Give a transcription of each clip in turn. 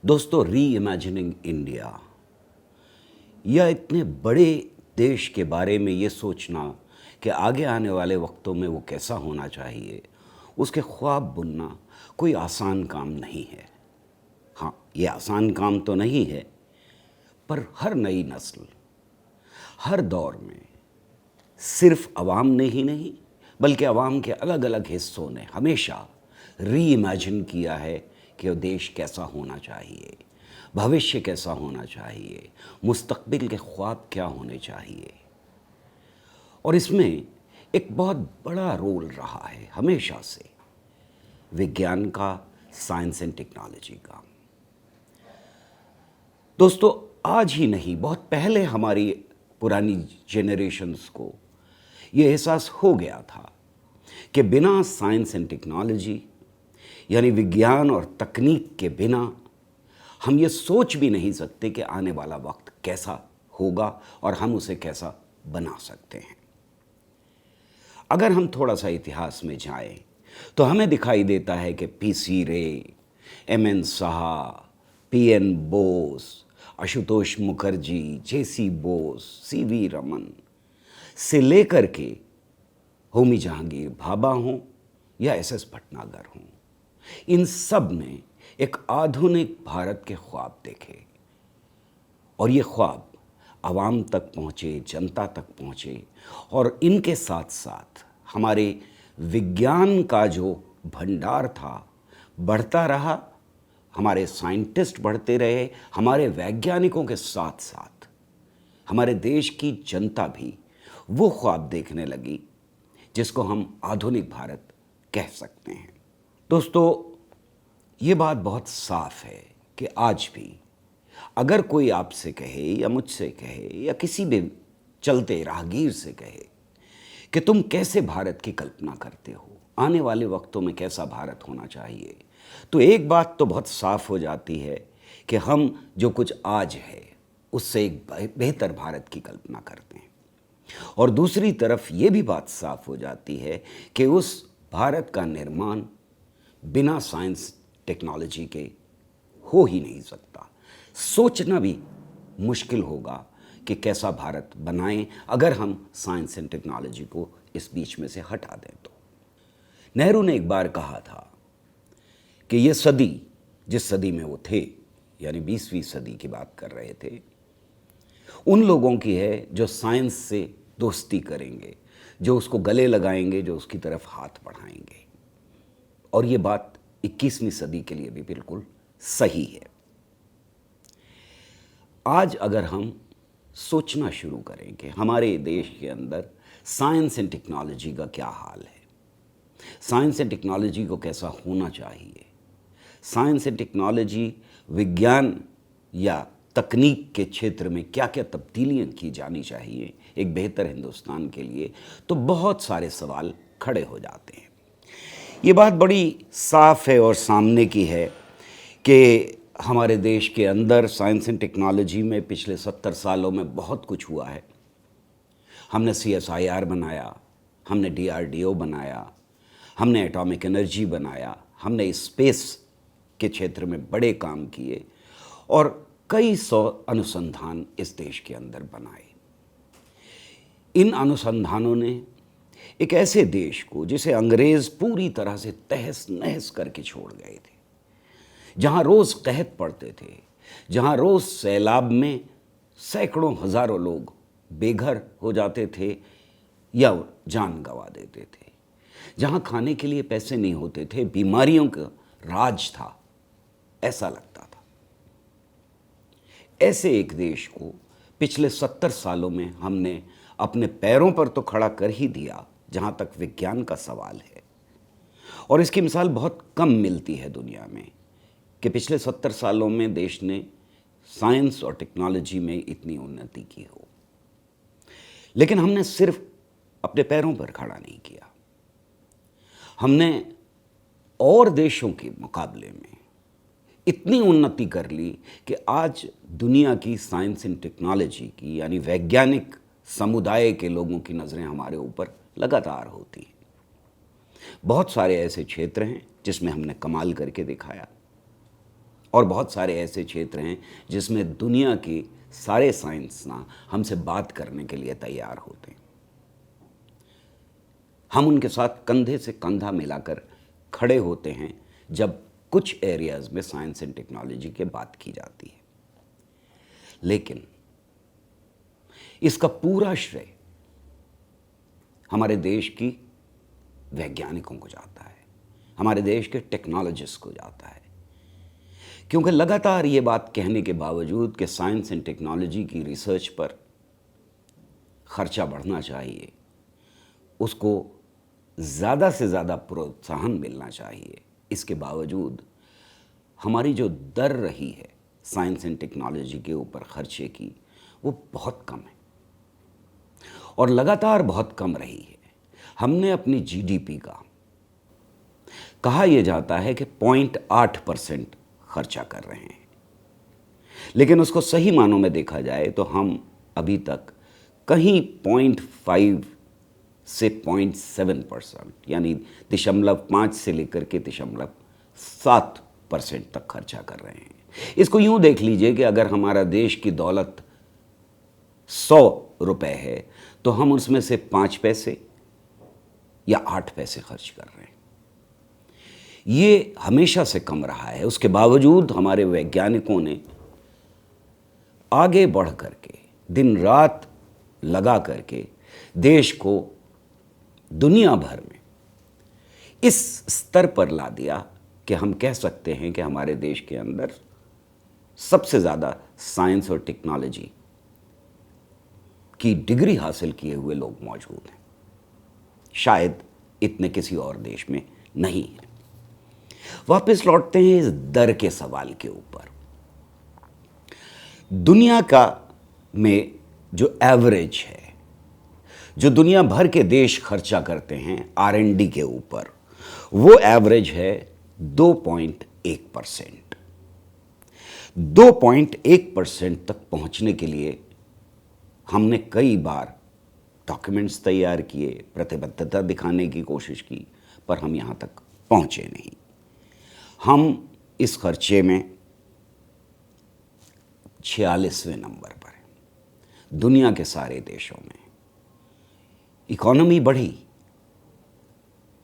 दोस्तों, री imagining India या इतने बड़े देश के बारे में ये सोचना कि आगे आने वाले वक्तों में वो कैसा होना चाहिए, उसके ख्वाब बुनना कोई आसान काम नहीं है। हाँ, ये आसान काम तो नहीं है, पर हर नई नस्ल, हर दौर में सिर्फ अवाम ने ही नहीं बल्कि अवाम के अलग अलग हिस्सों ने हमेशा री इमेजिन किया है कि देश कैसा होना चाहिए, भविष्य कैसा होना चाहिए, मुस्तकबिल के ख्वाब क्या होने चाहिए। और इसमें एक बहुत बड़ा रोल रहा है हमेशा से विज्ञान का, साइंस एंड टेक्नोलॉजी का। दोस्तों, आज ही नहीं, बहुत पहले हमारी पुरानी जेनरेशन्स को ये एहसास हो गया था कि बिना साइंस एंड टेक्नोलॉजी यानी विज्ञान और तकनीक के बिना हम ये सोच भी नहीं सकते कि आने वाला वक्त कैसा होगा और हम उसे कैसा बना सकते हैं। अगर हम थोड़ा सा इतिहास में जाएं तो हमें दिखाई देता है कि पीसी रे, एमएन साहा, पीएन बोस, आशुतोष मुखर्जी, जेसी बोस, सीवी रमन से लेकर के होमी जहांगीर भाभा हों या एसएस भटनागर हों, इन सब ने एक आधुनिक भारत के ख्वाब देखे और ये ख्वाब आवाम तक पहुँचे, जनता तक पहुँचे। और इनके साथ साथ हमारे विज्ञान का जो भंडार था बढ़ता रहा, हमारे साइंटिस्ट बढ़ते रहे, हमारे वैज्ञानिकों के साथ साथ हमारे देश की जनता भी वो ख्वाब देखने लगी जिसको हम आधुनिक भारत कह सकते हैं। दोस्तों, ये बात बहुत साफ है कि आज भी अगर कोई आपसे कहे या मुझसे कहे या किसी भी चलते राहगीर से कहे कि तुम कैसे भारत की कल्पना करते हो, आने वाले वक्तों में कैसा भारत होना चाहिए, तो एक बात तो बहुत साफ हो जाती है कि हम जो कुछ आज है उससे एक बेहतर भारत की कल्पना करते हैं। और दूसरी तरफ ये भी बात साफ हो जाती है कि उस भारत का निर्माण बिना साइंस टेक्नोलॉजी के हो ही नहीं सकता। सोचना भी मुश्किल होगा कि कैसा भारत बनाएं अगर हम साइंस एंड टेक्नोलॉजी को इस बीच में से हटा दें तो। नेहरू ने एक बार कहा था कि ये सदी, जिस सदी में वो थे यानी 20वीं सदी की बात कर रहे थे, उन लोगों की है जो साइंस से दोस्ती करेंगे, जो उसको गले लगाएंगे, जो उसकी तरफ हाथ बढ़ाएंगे। और ये बात 21वीं सदी के लिए भी बिल्कुल सही है। आज अगर हम सोचना शुरू करें कि हमारे देश के अंदर साइंस एंड टेक्नोलॉजी का क्या हाल है, साइंस एंड टेक्नोलॉजी को कैसा होना चाहिए, साइंस एंड टेक्नोलॉजी, विज्ञान या तकनीक के क्षेत्र में क्या क्या तब्दीलियां की जानी चाहिए एक बेहतर हिंदुस्तान के लिए, तो बहुत सारे सवाल खड़े हो जाते हैं। ये बात बड़ी साफ है और सामने की है कि हमारे देश के अंदर साइंस एंड टेक्नोलॉजी में पिछले 70 सालों में बहुत कुछ हुआ है। हमने CSIR बनाया, हमने DRDO बनाया, हमने एटॉमिक एनर्जी बनाया, हमने स्पेस के क्षेत्र में बड़े काम किए और कई 100 अनुसंधान इस देश के अंदर बनाए। इन अनुसंधानों ने एक ऐसे देश को, जिसे अंग्रेज़ पूरी तरह से तहस नहस करके छोड़ गए थे, जहाँ रोज़ कहत पड़ते थे, जहाँ रोज़ सैलाब में सैकड़ों हज़ारों लोग बेघर हो जाते थे या जान गंवा देते थे, जहाँ खाने के लिए पैसे नहीं होते थे, बीमारियों का राज था, ऐसा लगता था। ऐसे एक देश को पिछले 70 सालों में हमने अपने पैरों पर तो खड़ा कर ही दिया जहाँ तक विज्ञान का सवाल है। और इसकी मिसाल बहुत कम मिलती है दुनिया में कि पिछले 70 सालों में देश ने साइंस और टेक्नोलॉजी में इतनी उन्नति की हो। लेकिन हमने सिर्फ अपने पैरों पर खड़ा नहीं किया, हमने और देशों के मुकाबले में इतनी उन्नति कर ली कि आज दुनिया की साइंस एंड टेक्नोलॉजी की यानी वैज्ञानिक समुदाय के लोगों की नज़रें हमारे ऊपर लगातार होती हैं। बहुत सारे ऐसे क्षेत्र हैं जिसमें हमने कमाल करके दिखाया। और बहुत सारे ऐसे क्षेत्र हैं जिसमें दुनिया के सारे साइंसदान हमसे बात करने के लिए तैयार होते हैं। हम उनके साथ कंधे से कंधा मिलाकर खड़े होते हैं जब कुछ एरियाज में साइंस एंड टेक्नोलॉजी की बात की जाती है। लेकिन इसका पूरा श्रेय हमारे देश की वैज्ञानिकों को जाता है, हमारे देश के टेक्नोलॉजिस्ट को जाता है, क्योंकि लगातार ये बात कहने के बावजूद कि साइंस एंड टेक्नोलॉजी की रिसर्च पर खर्चा बढ़ना चाहिए, उसको ज़्यादा से ज़्यादा प्रोत्साहन मिलना चाहिए, इसके बावजूद हमारी जो दर रही है साइंस एंड टेक्नोलॉजी के ऊपर खर्चे की, वो बहुत कम है और लगातार बहुत कम रही है। हमने अपनी जीडीपी का कहा यह जाता है कि 0.8% खर्चा कर रहे हैं, लेकिन उसको सही मानों में देखा जाए तो हम अभी तक कहीं 0.5 से 0.7% यानी 0.5 से लेकर के 0.7% तक खर्चा कर रहे हैं। इसको यूं देख लीजिए कि अगर हमारा देश की दौलत 100 रुपए है तो हम उसमें से 5 पैसे या 8 पैसे खर्च कर रहे हैं। ये हमेशा से कम रहा है। उसके बावजूद हमारे वैज्ञानिकों ने आगे बढ़ करके दिन रात लगा करके देश को दुनिया भर में इस स्तर पर ला दिया कि हम कह सकते हैं कि हमारे देश के अंदर सबसे ज़्यादा साइंस और टेक्नोलॉजी की डिग्री हासिल किए हुए लोग मौजूद हैं। शायद इतने किसी और देश में नहीं है। वापस लौटते हैं इस दर के सवाल के ऊपर। दुनिया का में जो एवरेज है, जो दुनिया भर के देश खर्चा करते हैं R&D के ऊपर, वो एवरेज है 2.1%। 2.1% तक पहुंचने के लिए हमने कई बार डॉक्यूमेंट्स तैयार किए, प्रतिबद्धता दिखाने की कोशिश की, पर हम यहां तक पहुंचे नहीं। हम इस खर्चे में 46वें नंबर पर हैं दुनिया के सारे देशों में। इकोनॉमी बढ़ी,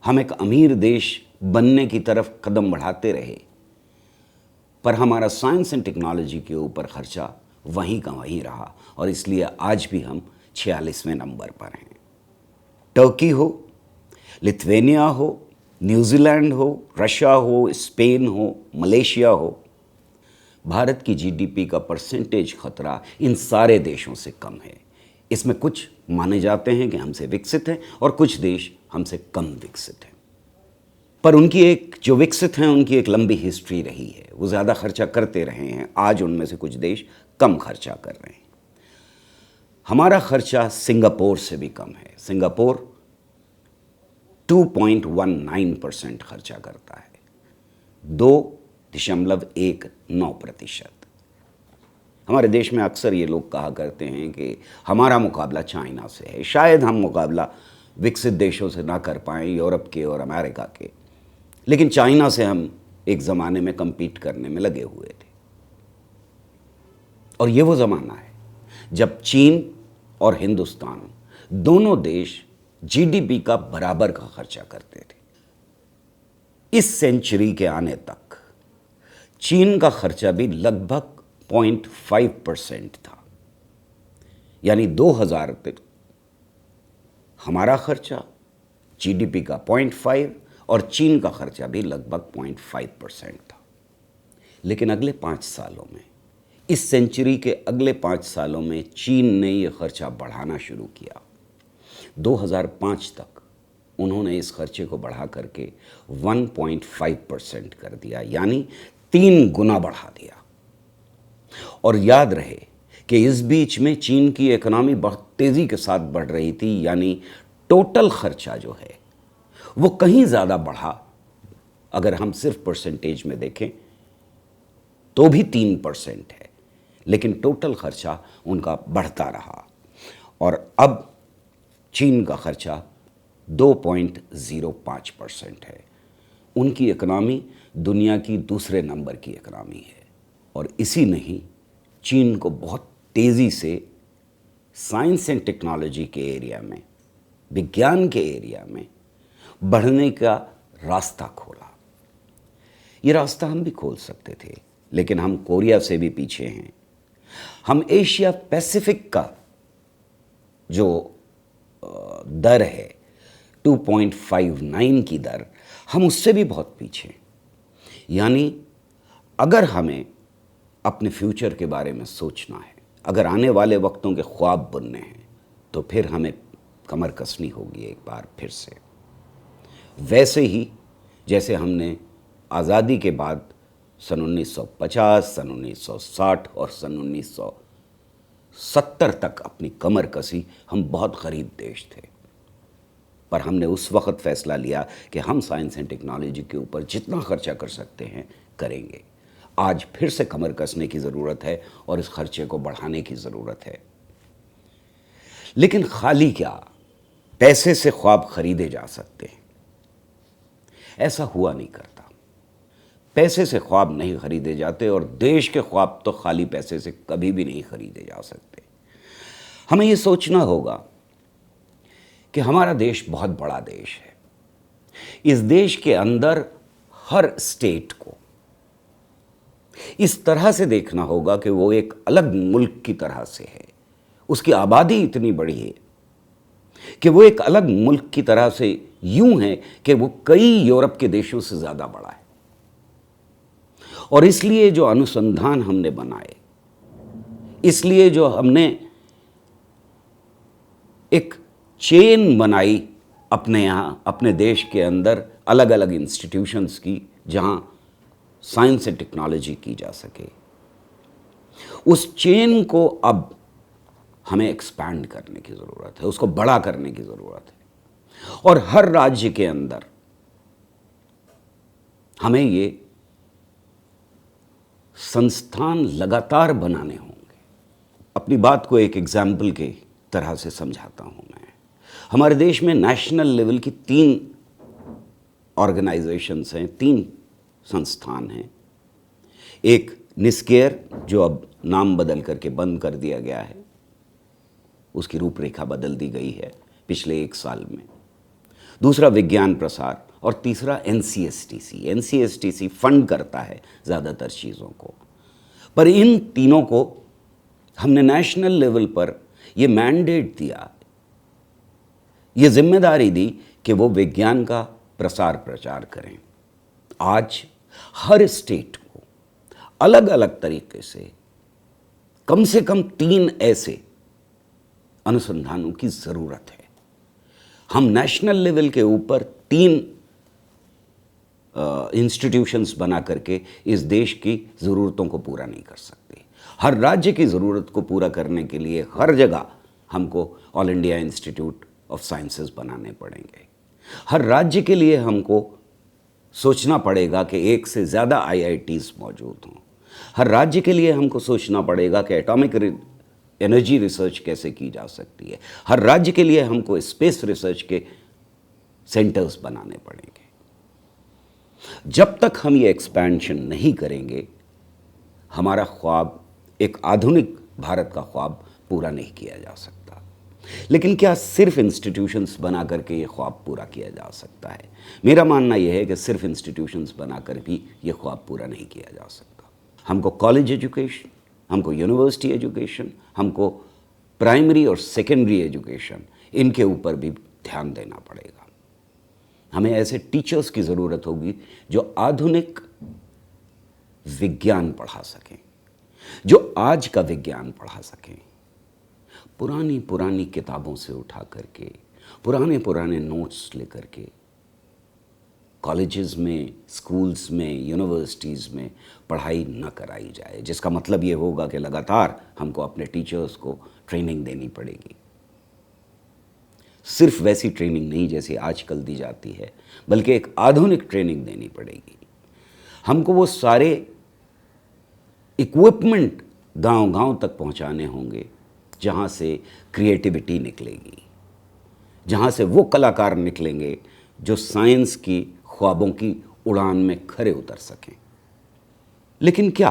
हम एक अमीर देश बनने की तरफ कदम बढ़ाते रहे, पर हमारा साइंस एंड टेक्नोलॉजी के ऊपर खर्चा वहीं का वहीं रहा और इसलिए आज भी हम 46वें नंबर पर हैं। टर्की हो, लिथुआनिया हो, न्यूजीलैंड हो, रशिया हो, स्पेन हो, मलेशिया हो, भारत की जीडीपी का परसेंटेज खतरा इन सारे देशों से कम है। इसमें कुछ माने जाते हैं कि हमसे विकसित हैं और कुछ देश हमसे कम विकसित हैं, पर उनकी एक जो विकसित हैं उनकी एक लंबी हिस्ट्री रही है, वो ज़्यादा खर्चा करते रहे हैं। आज उनमें से कुछ देश कम खर्चा कर रहे हैं। हमारा खर्चा सिंगापुर से भी कम है। सिंगापुर 2.19% खर्चा करता है, 2.19%। हमारे देश में अक्सर ये लोग कहा करते हैं कि हमारा मुकाबला चाइना से है। शायद हम मुकाबला विकसित देशों से ना कर पाएँ, यूरोप के और अमेरिका के, लेकिन चाइना से हम एक ज़माने में compete करने में लगे हुए थे। और ये वो ज़माना है जब चीन और हिंदुस्तान दोनों देश जीडीपी का बराबर का खर्चा करते थे। इस सेंचुरी के आने तक चीन का खर्चा भी लगभग 0.5% था, यानी 2000 तक हमारा खर्चा जीडीपी का 0.5 और चीन का खर्चा भी लगभग 0.5% था। लेकिन अगले 5 सालों में, इस सेंचुरी के अगले 5 सालों में चीन ने यह खर्चा बढ़ाना शुरू किया। 2005 तक उन्होंने इस खर्चे को बढ़ा करके 1.5% कर दिया, यानी 3 गुना बढ़ा दिया। और याद रहे कि इस बीच में चीन की इकोनॉमी बहुत तेज़ी के साथ बढ़ रही थी, यानी टोटल खर्चा जो है वो कहीं ज़्यादा बढ़ा। अगर हम सिर्फ परसेंटेज में देखें तो भी 3% है, लेकिन टोटल खर्चा उनका बढ़ता रहा और अब चीन का खर्चा 2.05% है। उनकी इकनॉमी दुनिया की दूसरे नंबर की इकनॉमी है। और इसी नहीं, चीन को बहुत तेज़ी से साइंस एंड टेक्नोलॉजी के एरिया में, विज्ञान के एरिया में बढ़ने का रास्ता खोला। ये रास्ता हम भी खोल सकते थे, लेकिन हम कोरिया से भी पीछे हैं। हम एशिया पैसिफिक का जो दर है 2.59 की दर, हम उससे भी बहुत पीछे हैं। यानी अगर हमें अपने फ्यूचर के बारे में सोचना है, अगर आने वाले वक्तों के ख्वाब बुनने हैं, तो फिर हमें कमर कसनी होगी एक बार फिर से। वैसे ही जैसे हमने आज़ादी के बाद सन 1950, सन 1960 और सन 1970 तक अपनी कमर कसी। हम बहुत गरीब देश थे, पर हमने उस वक्त फ़ैसला लिया कि हम साइंस एंड टेक्नोलॉजी के ऊपर जितना खर्चा कर सकते हैं करेंगे। आज फिर से कमर कसने की ज़रूरत है और इस खर्चे को बढ़ाने की ज़रूरत है। लेकिन खाली क्या पैसे से ख्वाब खरीदे जा सकते हैं? ऐसा हुआ नहीं करता। पैसे से ख्वाब नहीं खरीदे जाते, और देश के ख्वाब तो खाली पैसे से कभी भी नहीं खरीदे जा सकते। हमें ये सोचना होगा कि हमारा देश बहुत बड़ा देश है। इस देश के अंदर हर स्टेट को इस तरह से देखना होगा कि वो एक अलग मुल्क की तरह से है। उसकी आबादी इतनी बड़ी है कि वो एक अलग मुल्क की तरह से यूं है कि वो कई यूरोप के देशों से ज़्यादा बड़ा है। और इसलिए जो अनुसंधान हमने बनाए, इसलिए जो हमने एक चेन बनाई अपने यहाँ, अपने देश के अंदर अलग अलग इंस्टीट्यूशंस की, जहाँ साइंस एंड टेक्नोलॉजी की जा सके, उस चेन को अब हमें एक्सपैंड करने की ज़रूरत है, उसको बड़ा करने की ज़रूरत है। और हर राज्य के अंदर हमें ये संस्थान लगातार बनाने होंगे। अपनी बात को एक एग्जाम्पल के तरह से समझाता हूँ मैं। हमारे देश में नेशनल लेवल की 3 ऑर्गेनाइजेशंस हैं, 3 संस्थान हैं। एक निस्केयर, जो अब नाम बदल करके बंद कर दिया गया है, उसकी रूपरेखा बदल दी गई है पिछले 1 साल में। दूसरा विज्ञान प्रसार, और तीसरा NCSTC। NCSTC फंड करता है ज़्यादातर चीज़ों को, पर इन तीनों को हमने नेशनल लेवल पर ये मैंडेट दिया, ये जिम्मेदारी दी कि वो विज्ञान का प्रसार प्रचार करें। आज हर स्टेट को अलग अलग तरीके से कम 3 ऐसे अनुसंधानों की ज़रूरत है। हम नेशनल लेवल के ऊपर 3 इंस्टीट्यूशंस बना करके इस देश की ज़रूरतों को पूरा नहीं कर सकते। हर राज्य की ज़रूरत को पूरा करने के लिए हर जगह हमको all India institute of sciences बनाने पड़ेंगे। हर राज्य के लिए हमको सोचना पड़ेगा कि 1 से ज़्यादा IITs मौजूद हों। हर राज्य के लिए हमको सोचना पड़ेगा कि एटॉमिक एनर्जी रिसर्च कैसे की जा सकती है। हर राज्य के लिए हमको स्पेस रिसर्च के सेंटर्स बनाने पड़ेंगे। जब तक हम ये एक्सपेंशन नहीं करेंगे, हमारा ख्वाब, एक आधुनिक भारत का ख्वाब पूरा नहीं किया जा सकता। लेकिन क्या सिर्फ इंस्टीट्यूशंस बना करके ये ख्वाब पूरा किया जा सकता है? मेरा मानना यह है कि सिर्फ इंस्टीट्यूशंस बना कर भी ये ख्वाब पूरा नहीं किया जा सकता। हमको कॉलेज एजुकेशन, हमको यूनिवर्सिटी एजुकेशन, हमको प्राइमरी और सेकेंडरी एजुकेशन, इनके ऊपर भी ध्यान देना पड़ेगा। हमें ऐसे टीचर्स की ज़रूरत होगी जो आधुनिक विज्ञान पढ़ा सकें, जो आज का विज्ञान पढ़ा सकें। पुरानी किताबों से उठा करके, पुराने नोट्स लेकर के कॉलेजेस में, स्कूल्स में, यूनिवर्सिटीज़ में पढ़ाई न कराई जाए, जिसका मतलब ये होगा कि लगातार हमको अपने टीचर्स को ट्रेनिंग देनी पड़ेगी। सिर्फ वैसी ट्रेनिंग नहीं जैसी आजकल दी जाती है, बल्कि एक आधुनिक ट्रेनिंग देनी पड़ेगी। हमको वो सारे इक्विपमेंट गांव-गांव तक पहुंचाने होंगे जहां से क्रिएटिविटी निकलेगी, जहां से वो कलाकार निकलेंगे जो साइंस की ख्वाबों की उड़ान में खरे उतर सकें। लेकिन क्या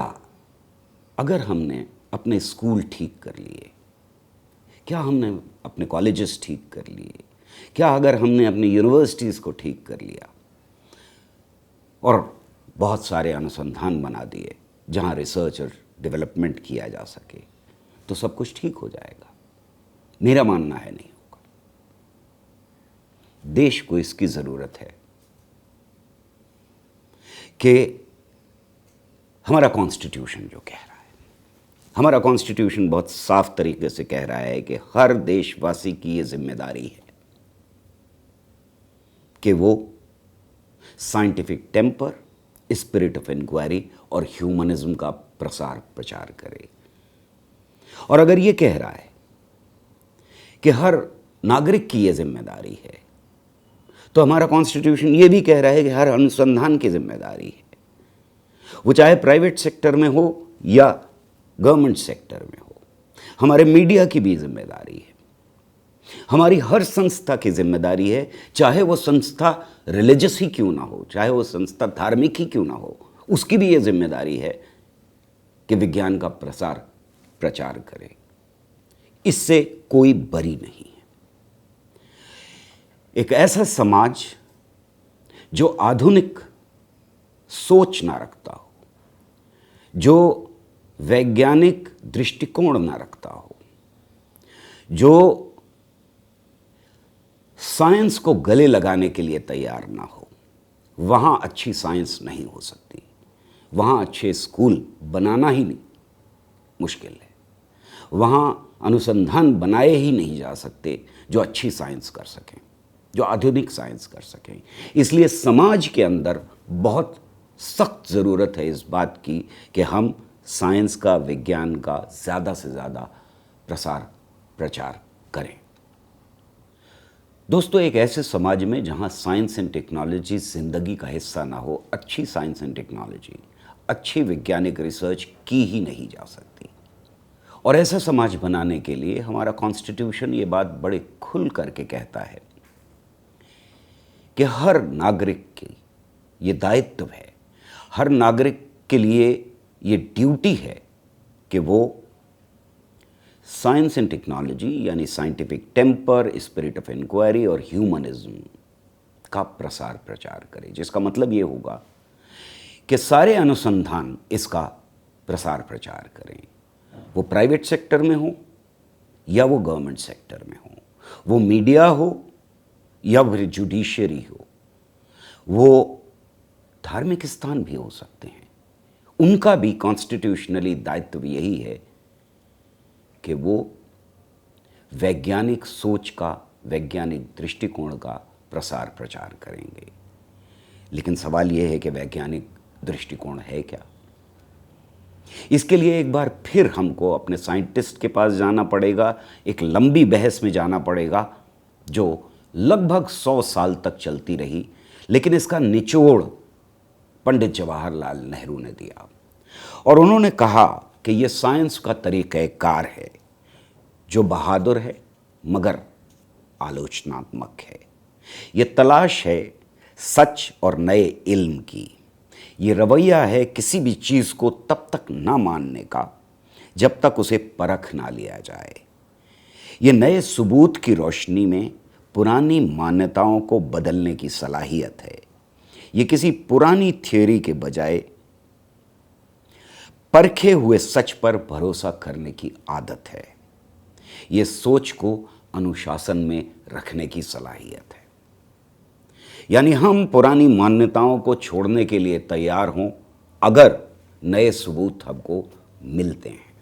अगर हमने अपने स्कूल ठीक कर लिए, क्या हमने अपने कॉलेजेस ठीक कर लिए, क्या अगर हमने अपनी यूनिवर्सिटीज़ को ठीक कर लिया और बहुत सारे अनुसंधान बना दिए जहाँ रिसर्च और डेवलपमेंट किया जा सके, तो सब कुछ ठीक हो जाएगा? मेरा मानना है नहीं होगा। देश को इसकी ज़रूरत है कि हमारा कॉन्स्टिट्यूशन जो कह रहा है, हमारा कॉन्स्टिट्यूशन बहुत साफ तरीके से कह रहा है कि हर देशवासी की ये जिम्मेदारी है कि वो scientific temper, spirit of inquiry और ह्यूमनिज्म का प्रसार प्रचार करे। और अगर ये कह रहा है कि हर नागरिक की ये जिम्मेदारी है, तो हमारा कॉन्स्टिट्यूशन ये भी कह रहा है कि हर अनुसंधान की जिम्मेदारी है, वो चाहे प्राइवेट सेक्टर में हो या गवर्नमेंट सेक्टर में हो। हमारे मीडिया की भी जिम्मेदारी है, हमारी हर संस्था की जिम्मेदारी है, चाहे वो संस्था रिलीजियस ही क्यों ना हो, चाहे वो संस्था धार्मिक ही क्यों ना हो, उसकी भी ये जिम्मेदारी है कि विज्ञान का प्रसार प्रचार करे। इससे कोई बरी नहीं है। एक ऐसा समाज जो आधुनिक सोच ना रखता हो, जो वैज्ञानिक दृष्टिकोण ना रखता हो, जो साइंस को गले लगाने के लिए तैयार ना हो, वहाँ अच्छी साइंस नहीं हो सकती। वहाँ अच्छे स्कूल बनाना ही नहीं मुश्किल है। वहाँ अनुसंधान बनाए ही नहीं जा सकते जो अच्छी साइंस कर सकें, जो आधुनिक साइंस कर सकें। इसलिए समाज के अंदर बहुत सख्त ज़रूरत है इस बात की कि हम साइंस का, विज्ञान का ज़्यादा से ज़्यादा प्रसार प्रचार करें। दोस्तों, एक ऐसे समाज में जहां साइंस एंड टेक्नोलॉजी ज़िंदगी का हिस्सा ना हो, अच्छी साइंस एंड टेक्नोलॉजी, अच्छी वैज्ञानिक रिसर्च की ही नहीं जा सकती। और ऐसा समाज बनाने के लिए हमारा कॉन्स्टिट्यूशन ये बात बड़े खुल करके कहता है कि हर नागरिक की ये दायित्व है, हर नागरिक के लिए ये ड्यूटी है कि वो साइंस एंड टेक्नोलॉजी यानी scientific temper, spirit of inquiry और ह्यूमनिज्म का प्रसार प्रचार करे। जिसका मतलब ये होगा कि सारे अनुसंधान इसका प्रसार प्रचार करें, वो प्राइवेट सेक्टर में हो या वो गवर्नमेंट सेक्टर में हो, वो मीडिया हो या फिर जुडिशरी हो, वो धार्मिक स्थान भी हो सकते हैं। उनका भी कॉन्स्टिट्यूशनली दायित्व यही है कि वो वैज्ञानिक सोच का, वैज्ञानिक दृष्टिकोण का प्रसार प्रचार करेंगे। लेकिन सवाल ये है कि वैज्ञानिक दृष्टिकोण है क्या? इसके लिए एक बार फिर हमको अपने साइंटिस्ट के पास जाना पड़ेगा, एक लंबी बहस में जाना पड़ेगा जो लगभग 100 साल तक चलती रही, लेकिन इसका निचोड़ पंडित जवाहरलाल नेहरू ने दिया। और उन्होंने कहा कि यह साइंस का तरीक़ाकार है जो बहादुर है मगर आलोचनात्मक है। ये तलाश है सच और नए इल्म की। ये रवैया है किसी भी चीज़ को तब तक ना मानने का जब तक उसे परख ना लिया जाए। ये नए सबूत की रोशनी में पुरानी मान्यताओं को बदलने की सलाहियत है। ये किसी पुरानी थ्योरी के बजाय परखे हुए सच पर भरोसा करने की आदत है। ये सोच को अनुशासन में रखने की सलाहियत है। यानी हम पुरानी मान्यताओं को छोड़ने के लिए तैयार हों अगर नए सबूत हमको मिलते हैं।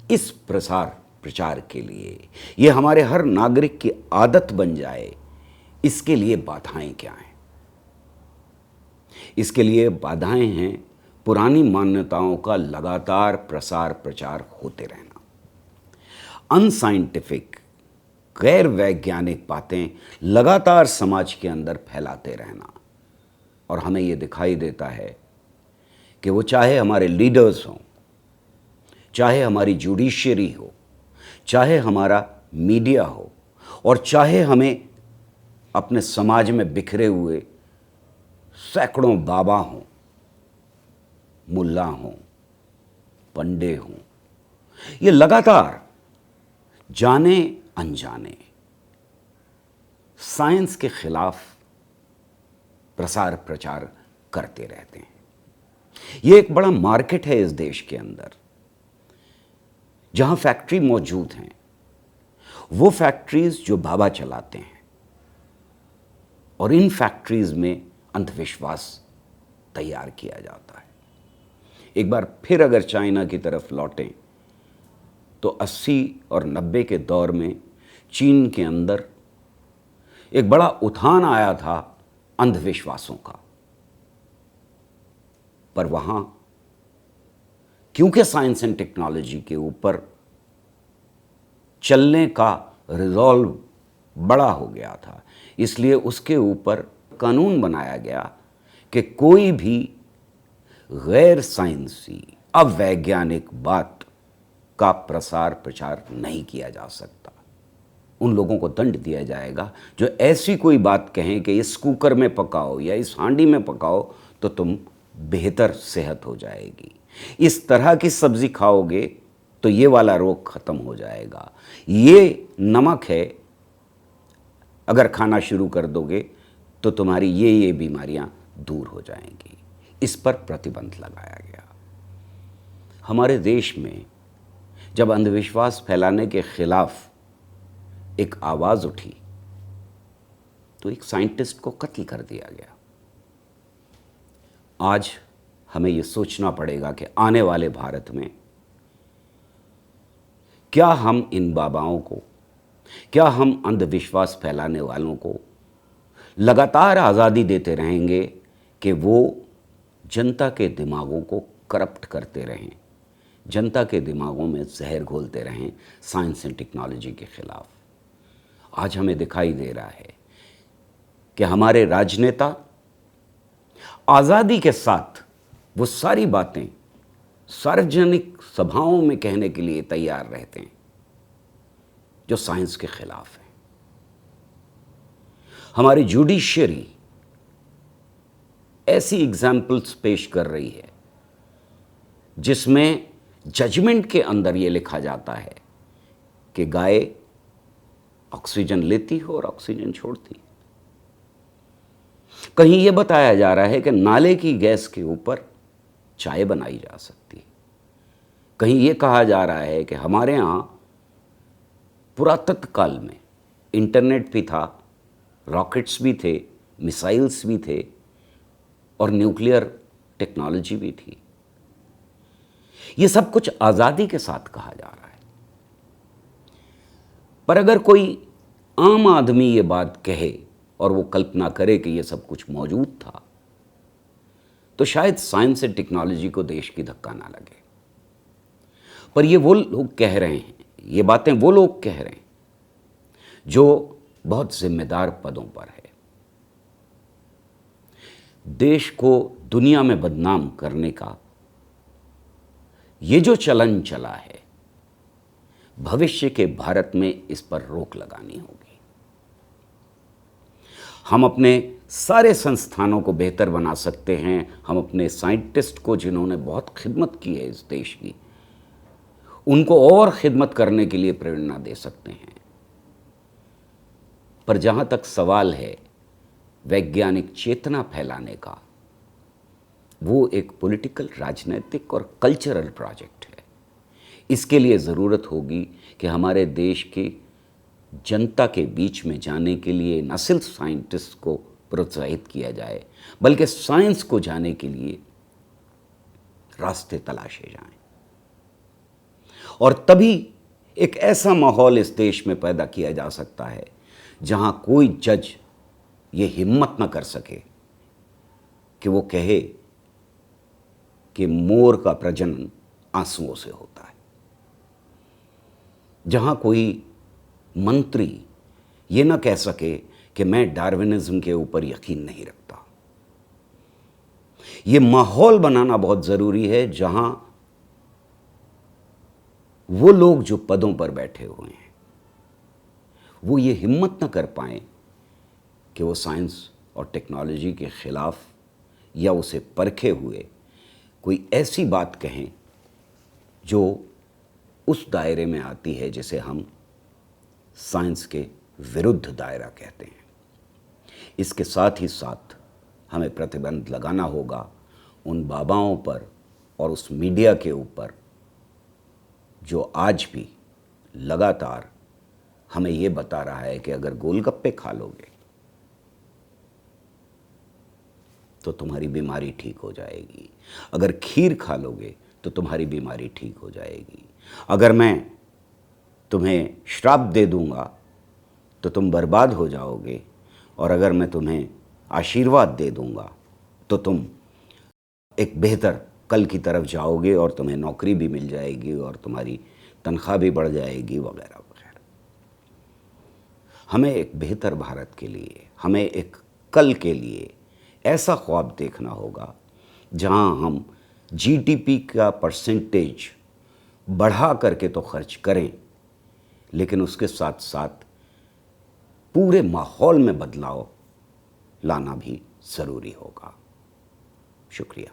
इस प्रसार प्रचार के लिए ये हमारे हर नागरिक की आदत बन जाए, इसके लिए बाधाएं क्या हैं? इसके लिए बाधाएं हैं पुरानी मान्यताओं का लगातार प्रसार प्रचार होते रहना, अनसाइंटिफिक, गैर वैज्ञानिक बातें लगातार समाज के अंदर फैलाते रहना। और हमें ये दिखाई देता है कि वो चाहे हमारे लीडर्स हों, चाहे हमारी जुडिशरी हो, चाहे हमारा मीडिया हो, और चाहे हमें अपने समाज में बिखरे हुए सैकड़ों बाबा हों, मुल्ला हों, पंडे हों, ये लगातार जाने अनजाने साइंस के खिलाफ प्रसार प्रचार करते रहते हैं। ये एक बड़ा मार्केट है इस देश के अंदर, जहां फैक्ट्री मौजूद हैं, वो फैक्ट्रीज जो बाबा चलाते हैं, और इन फैक्ट्रीज में अंधविश्वास तैयार किया जाता है। एक बार फिर अगर चाइना की तरफ लौटें तो 80 और 90 के दौर में चीन के अंदर एक बड़ा उठान आया था अंधविश्वासों का, पर वहां क्योंकि साइंस एंड टेक्नोलॉजी के ऊपर चलने का रिजॉल्व बड़ा हो गया था, इसलिए उसके ऊपर कानून बनाया गया कि कोई भी गैर साइंसी अवैज्ञानिक बात का प्रसार प्रचार नहीं किया जा सकता। उन लोगों को दंड दिया जाएगा जो ऐसी कोई बात कहें कि इस कुकर में पकाओ या इस हांडी में पकाओ तो तुम बेहतर सेहत हो जाएगी, इस तरह की सब्जी खाओगे तो ये वाला रोग खत्म हो जाएगा, ये नमक है अगर खाना शुरू कर दोगे तो तुम्हारी ये बीमारियां दूर हो जाएंगी। इस पर प्रतिबंध लगाया गया। हमारे देश में जब अंधविश्वास फैलाने के खिलाफ एक आवाज उठी तो एक साइंटिस्ट को कत्ल कर दिया गया। आज हमें यह सोचना पड़ेगा कि आने वाले भारत में क्या हम इन बाबाओं को, क्या हम अंधविश्वास फैलाने वालों को लगातार आज़ादी देते रहेंगे कि वो जनता के दिमागों को करप्ट करते रहें, जनता के दिमागों में जहर घोलते रहें साइंस एंड टेक्नोलॉजी के खिलाफ। आज हमें दिखाई दे रहा है कि हमारे राजनेता आज़ादी के साथ वो सारी बातें सार्वजनिक सभाओं में कहने के लिए तैयार रहते हैं जो साइंस के खिलाफ है। हमारी जुडिशियरी ऐसी एग्जाम्पल्स पेश कर रही है जिसमें जजमेंट के अंदर यह लिखा जाता है कि गाय ऑक्सीजन लेती हो और ऑक्सीजन छोड़ती। कहीं यह बताया जा रहा है कि नाले की गैस के ऊपर चाय बनाई जा सकती है। कहीं यह कहा जा रहा है कि हमारे यहां पुरातत्व काल में इंटरनेट भी था, रॉकेट्स भी थे, मिसाइल्स भी थे और न्यूक्लियर टेक्नोलॉजी भी थी। यह सब कुछ आज़ादी के साथ कहा जा रहा है। पर अगर कोई आम आदमी ये बात कहे और वो कल्पना करे कि ये सब कुछ मौजूद था तो शायद साइंस एंड टेक्नोलॉजी को देश की धक्का ना लगे। पर ये वो लोग कह रहे हैं, ये बातें वो लोग कह रहे हैं जो बहुत जिम्मेदार पदों पर है। देश को दुनिया में बदनाम करने का ये जो चलन चला है, भविष्य के भारत में इस पर रोक लगानी होगी। हम अपने सारे संस्थानों को बेहतर बना सकते हैं। हम अपने साइंटिस्ट को, जिन्होंने बहुत खिदमत की है इस देश की, उनको और खिदमत करने के लिए प्रेरणा दे सकते हैं। पर जहां तक सवाल है वैज्ञानिक चेतना फैलाने का, वो एक पॉलिटिकल, राजनीतिक और कल्चरल प्रोजेक्ट है। इसके लिए ज़रूरत होगी कि हमारे देश की जनता के बीच में जाने के लिए न सिर्फ साइंटिस्ट को प्रोत्साहित किया जाए, बल्कि साइंस को जाने के लिए रास्ते तलाशे जाएं। और तभी एक ऐसा माहौल इस देश में पैदा किया जा सकता है जहां कोई जज ये हिम्मत न कर सके कि वो कहे कि मोर का प्रजनन आंसुओं से होता है, जहां कोई मंत्री ये ना कह सके कि मैं डार्विनिज्म के ऊपर यकीन नहीं रखता। ये माहौल बनाना बहुत ज़रूरी है जहां वो लोग जो पदों पर बैठे हुए हैं वो ये हिम्मत ना कर पाएं कि वो साइंस और टेक्नोलॉजी के ख़िलाफ़ या उसे परखे हुए कोई ऐसी बात कहें जो उस दायरे में आती है जिसे हम साइंस के विरुद्ध दायरा कहते हैं। इसके साथ ही साथ हमें प्रतिबंध लगाना होगा उन बाबाओं पर और उस मीडिया के ऊपर जो आज भी लगातार हमें ये बता रहा है कि अगर गोलगप्पे खा लोगे तो तुम्हारी बीमारी ठीक हो जाएगी, अगर खीर खा लोगे तो तुम्हारी बीमारी ठीक हो जाएगी, अगर मैं तुम्हें श्राप दे दूंगा तो तुम बर्बाद हो जाओगे, और अगर मैं तुम्हें आशीर्वाद दे दूंगा तो तुम एक बेहतर कल की तरफ जाओगे और तुम्हें नौकरी भी मिल जाएगी और तुम्हारी तनख्वाह भी बढ़ जाएगी वगैरह वगैरह। हमें एक बेहतर भारत के लिए, हमें एक कल के लिए ऐसा ख्वाब देखना होगा जहां हम जीडीपी का परसेंटेज बढ़ा करके तो खर्च करें, लेकिन उसके साथ साथ पूरे माहौल में बदलाव लाना भी ज़रूरी होगा। शुक्रिया।